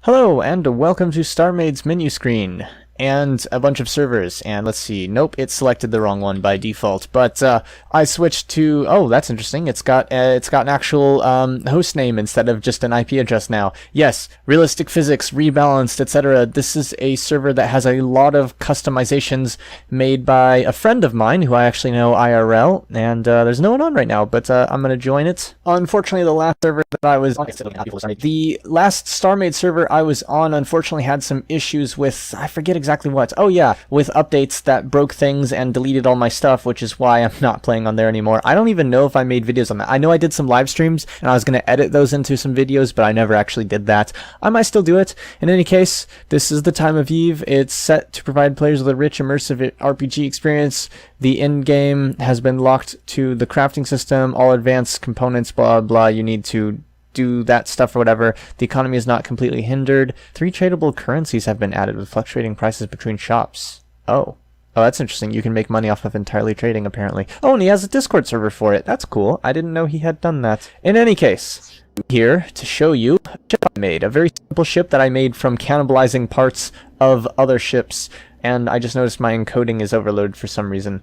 Hello and welcome to StarMade's menu screen and a bunch of servers. And let's see, nope, it selected the wrong one by default. But I switched to, oh, that's interesting. It's got an actual host name instead of just an IP address now. Yes, realistic physics, rebalanced, etc. This is a server that has a lot of customizations made by a friend of mine who I actually know IRL. And there's no one on right now, but I'm gonna join it. Unfortunately, the last server that I was on, the last StarMade server I was on, unfortunately had some issues with, I forget exactly what. Oh yeah, with updates that broke things and deleted all my stuff, which is why I'm not playing on there anymore. I don't even know if I made videos on that. I know I did some live streams and I was going to edit those into some videos, but I never actually did that. I might still do it. In any case, this is the time of Eve. It's set to provide players with a rich, immersive RPG experience. The end game has been locked to the crafting system, all advanced components, blah, blah. You need to do that stuff or whatever. The economy is not completely hindered. 3 tradable currencies have been added with fluctuating prices between shops. Oh, that's interesting. You can make money off of entirely trading, apparently. Oh, and he has a Discord server for it. That's cool. I didn't know he had done that. In any case, here to show you a ship I made. A very simple ship that I made from cannibalizing parts of other ships. And I just noticed my encoding is overloaded for some reason.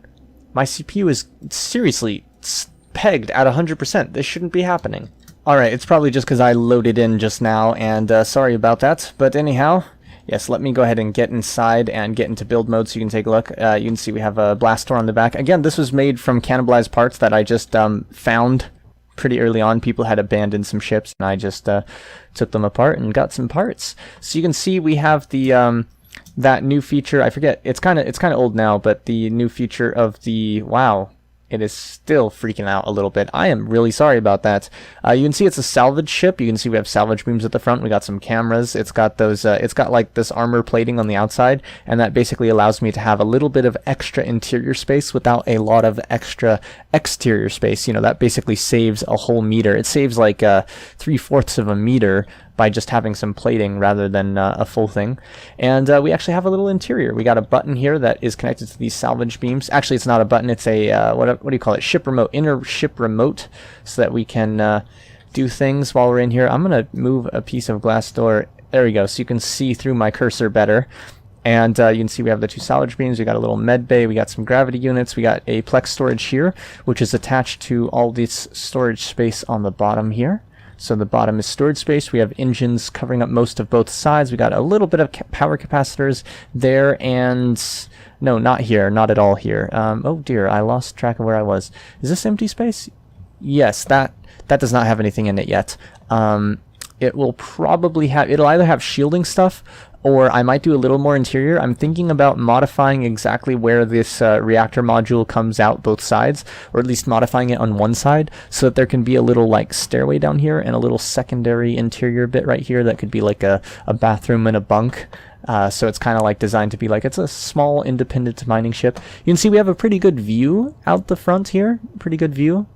My CPU is seriously pegged at 100%. This shouldn't be happening. Alright, it's probably just because I loaded in just now, and sorry about that. But anyhow, yes, let me go ahead and get inside and get into build mode so you can take a look. You can see we have a blast door on the back. Again, this was made from cannibalized parts that I just found pretty early on. People had abandoned some ships, and I just took them apart and got some parts. So you can see we have the that new feature. I forget, it's kind of old now, but the new feature of the, wow, it is still freaking out a little bit. I am really sorry about that. You can see it's a salvage ship. You can see we have salvage beams at the front. We got some cameras. It's got those. It's got like this armor plating on the outside, and that basically allows me to have a little bit of extra interior space without a lot of extra exterior space. You know, that basically saves a whole meter. It saves like 3/4 of a meter by just having some plating rather than a full thing. And we actually have a little interior. We got a button here that is connected to these salvage beams. Actually, it's not a button. It's a, what do you call it? Ship remote, inner ship remote, so that we can do things while we're in here. I'm going to move a piece of glass door. There we go, so you can see through my cursor better. And you can see we have the 2 salvage beams, we got a little med bay, we got some gravity units, we got a plex storage here, which is attached to all this storage space on the bottom here. So the bottom is storage space. We have engines covering up most of both sides. We got a little bit of power capacitors there, and no, not here, not at all here. Oh dear, I lost track of where I was. Is this empty space? Yes, that does not have anything in it yet. It will probably have, it'll either have shielding stuff, or I might do a little more interior. I'm thinking about modifying exactly where this reactor module comes out both sides, or at least modifying it on one side so that there can be a little like stairway down here and a little secondary interior bit right here that could be like a bathroom and a bunk. So it's kind of like designed to be like, it's a small independent mining ship. You can see we have a pretty good view out the front here, pretty good view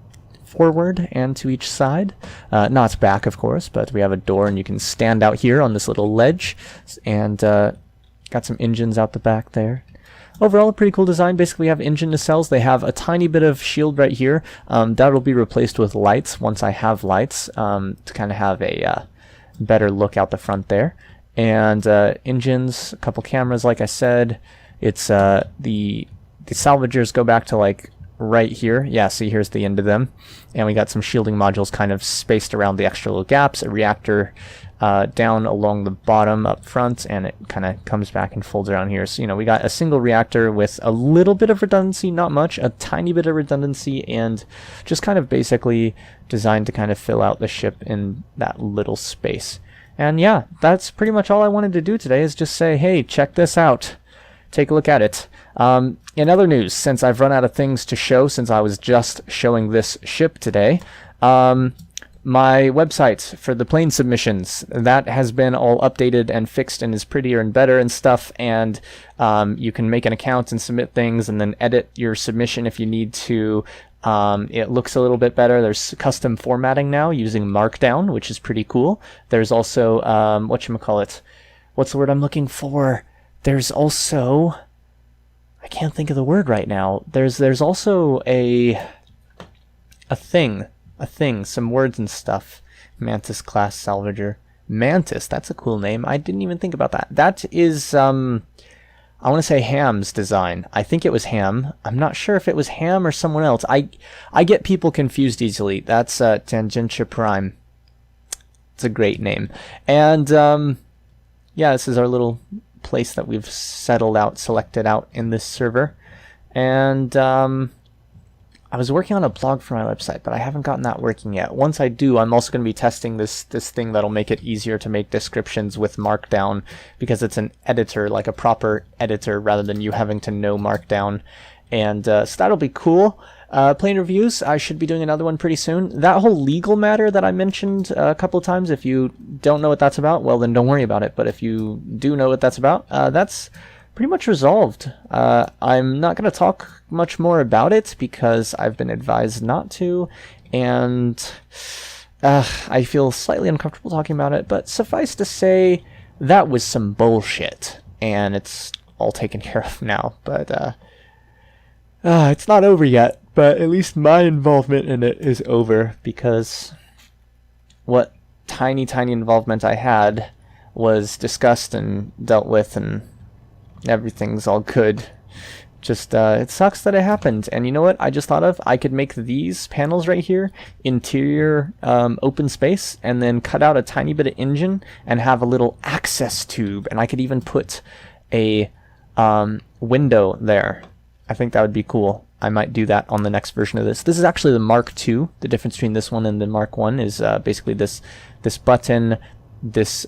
forward and to each side. Not back, of course, but we have a door and you can stand out here on this little ledge, and got some engines out the back there. Overall, a pretty cool design. Basically, we have engine nacelles. They have a tiny bit of shield right here. That'll be replaced with lights once I have lights, to kind of have a better look out the front there. And engines, a couple cameras, like I said. It's the salvagers go back to like right here. Yeah, see, here's the end of them, and we got some shielding modules kind of spaced around the extra little gaps, a reactor down along the bottom up front, and it kind of comes back and folds around here. So, you know, we got a single reactor with a little bit of redundancy, not much, a tiny bit of redundancy, and just kind of basically designed to kind of fill out the ship in that little space. And yeah, that's pretty much all I wanted to do today, is just say, hey, check this out, take a look at it. In other news, since I've run out of things to show, since I was just showing this ship today, my website for the plane submissions, that has been all updated and fixed and is prettier and better and stuff, and you can make an account and submit things and then edit your submission if you need to. It looks a little bit better. There's custom formatting now using Markdown, which is pretty cool. There's also, whatchamacallit, what's the word I'm looking for? There's also, I can't think of the word right now. There's also a thing, some words and stuff. Mantis class Salvager. Mantis, that's a cool name. I didn't even think about that. That is, I want to say Ham's design. I think it was Ham. I'm not sure if it was Ham or someone else. I get people confused easily. That's Tangentia Prime. It's a great name. And, yeah, this is our little place that we've selected out in this server. And, I was working on a blog for my website, but I haven't gotten that working yet. Once I do, I'm also going to be testing this thing that'll make it easier to make descriptions with Markdown, because it's an editor, like a proper editor, rather than you having to know Markdown. And so that'll be cool. Plane reviews, I should be doing another one pretty soon. That whole legal matter that I mentioned a couple of times, if you don't know what that's about, well, then don't worry about it. But if you do know what that's about, that's pretty much resolved. I'm not going to talk much more about it because I've been advised not to, and I feel slightly uncomfortable talking about it, but suffice to say, that was some bullshit, and it's all taken care of now. But it's not over yet, but at least my involvement in it is over, because what tiny involvement I had was discussed and dealt with, and everything's all good. Just, it sucks that it happened. And you know what I just thought of? I could make these panels right here interior open space, and then cut out a tiny bit of engine and have a little access tube, and I could even put a window there. I think that would be cool. I might do that on the next version of this. This is actually the Mark II. The difference between this one and the Mark I is basically this button, this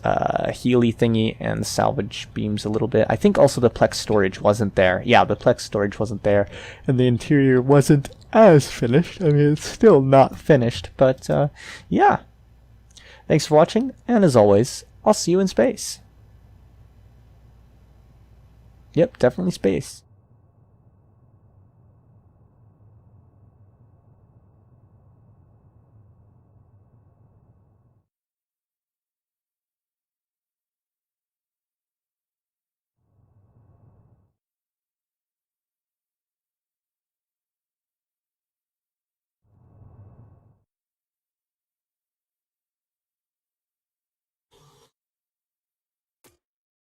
Healy thingy, and the salvage beams a little bit. I think also the Plex storage wasn't there. Yeah, the Plex storage wasn't there, and the interior wasn't as finished. I mean, it's still not finished, but yeah. Thanks for watching, and as always, I'll see you in space. Yep, definitely space.